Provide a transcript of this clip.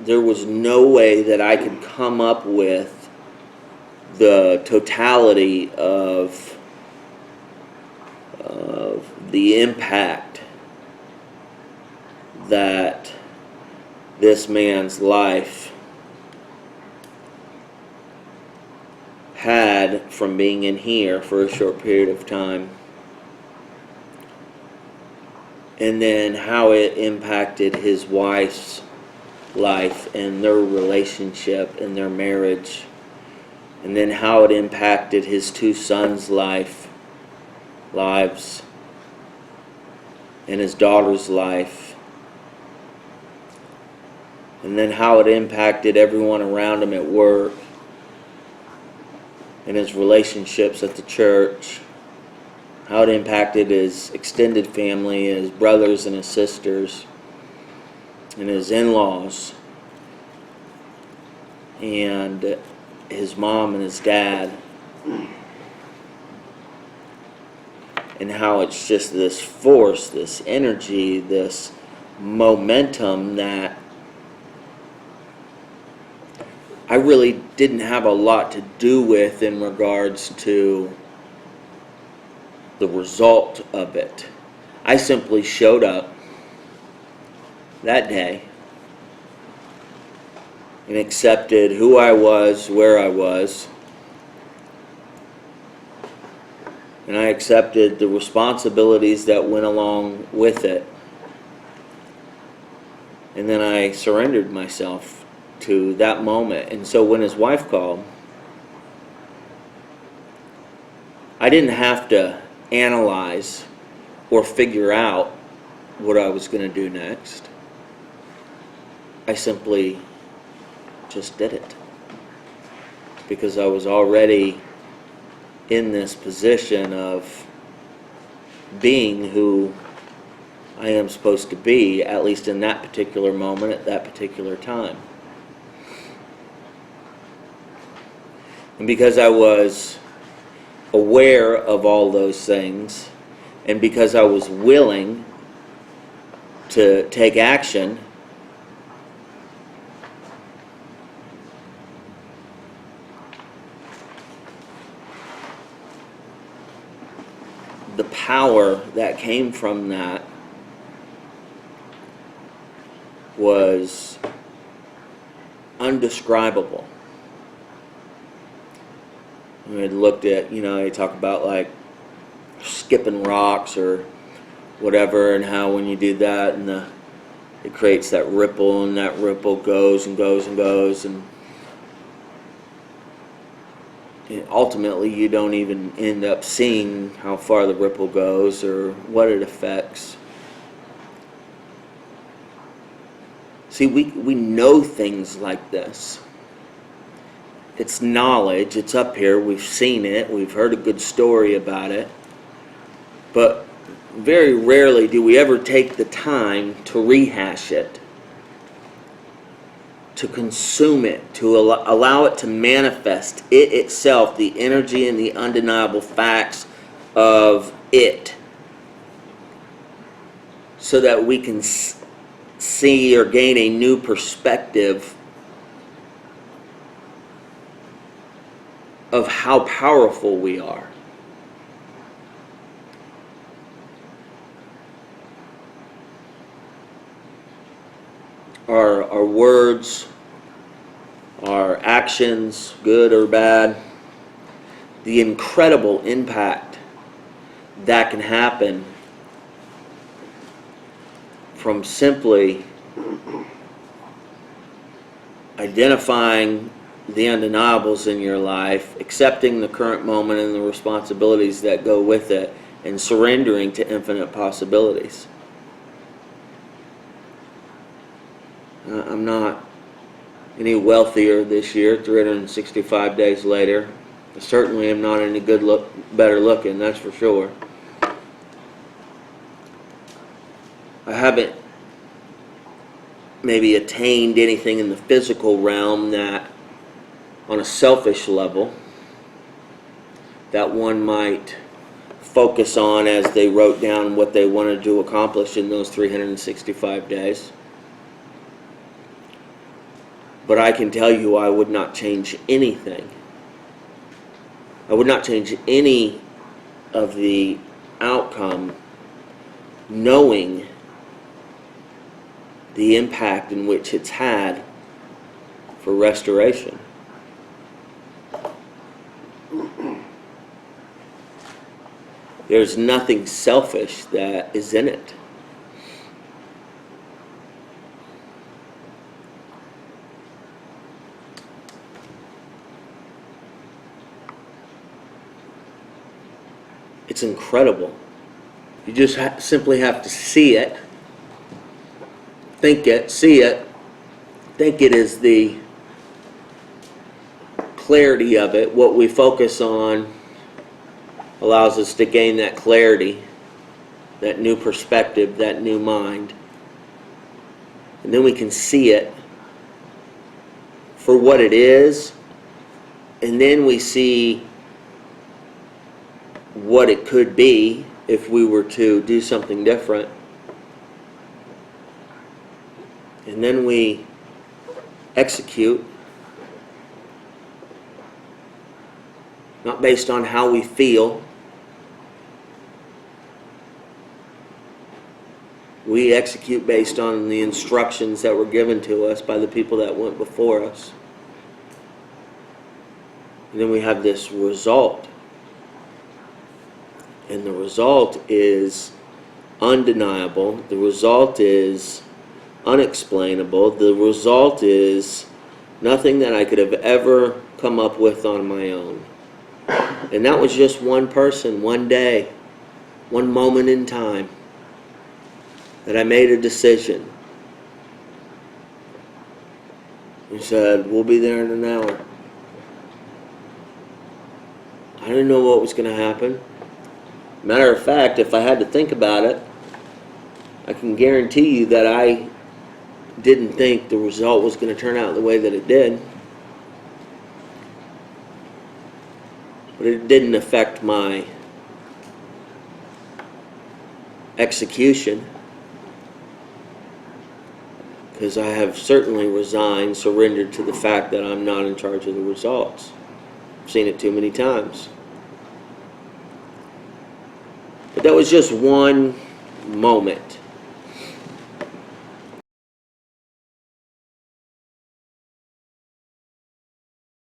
there was no way that I could come up with the totality of the impact that this man's life had from being in here for a short period of time, and then how it impacted his wife's life and their relationship and their marriage, and then how it impacted his two sons' lives and his daughter's life, and then how it impacted everyone around him at work and his relationships at the church, how it impacted his extended family, his brothers and his sisters, and his in-laws, and his mom and his dad, and how it's just this force, this energy, this momentum that I really didn't have a lot to do with in regards to the result of it. I simply showed up that day and accepted who I was, where I was, and I accepted the responsibilities that went along with it. And then I surrendered myself to that moment. And so when his wife called, I didn't have to analyze or figure out what I was going to do next. I simply just did it, because I was already in this position of being who I am supposed to be, at least in that particular moment, at that particular time. And because I was aware of all those things, and because I was willing to take action, the power that came from that was undescribable. We had looked at, they talk about like skipping rocks or whatever, and how when you do that, and it creates that ripple, and that ripple goes and goes and goes, and ultimately you don't even end up seeing how far the ripple goes or what it affects. See, we know things like this. It's knowledge, it's up here, we've seen it, we've heard a good story about it, but very rarely do we ever take the time to rehash it, to consume it, to allow it to manifest it itself, the energy and the undeniable facts of it, so that we can see or gain a new perspective of how powerful we are. Our words, our actions, good or bad, the incredible impact that can happen from simply identifying the undeniables in your life, accepting the current moment and the responsibilities that go with it, and surrendering to infinite possibilities. I'm not any wealthier this year, 365 days later. I certainly am not any better looking, that's for sure. I haven't maybe attained anything in the physical realm that, on a selfish level, that one might focus on as they wrote down what they wanted to accomplish in those 365 days. But I can tell you I would not change anything. I would not change any of the outcome, knowing the impact in which it's had for restoration. There's nothing selfish that is in it. It's incredible. You just simply have to see it, think it, see it, think it is the clarity of it. What we focus on allows us to gain that clarity, that new perspective, that new mind. And then we can see it for what it is, and then we see what it could be if we were to do something different. And then we execute, not based on how we feel. We execute based on the instructions that were given to us by the people that went before us. And then we have this result. And the result is undeniable. The result is unexplainable. The result is nothing that I could have ever come up with on my own. And that was just one person, one day, one moment in time that I made a decision. He said, we'll be there in an hour. I didn't know what was going to happen. Matter of fact, if I had to think about it, I can guarantee you that I didn't think the result was going to turn out the way that it did. But it didn't affect my execution, because I have certainly resigned, surrendered to the fact that I'm not in charge of the results. I've seen it too many times. But that was just one moment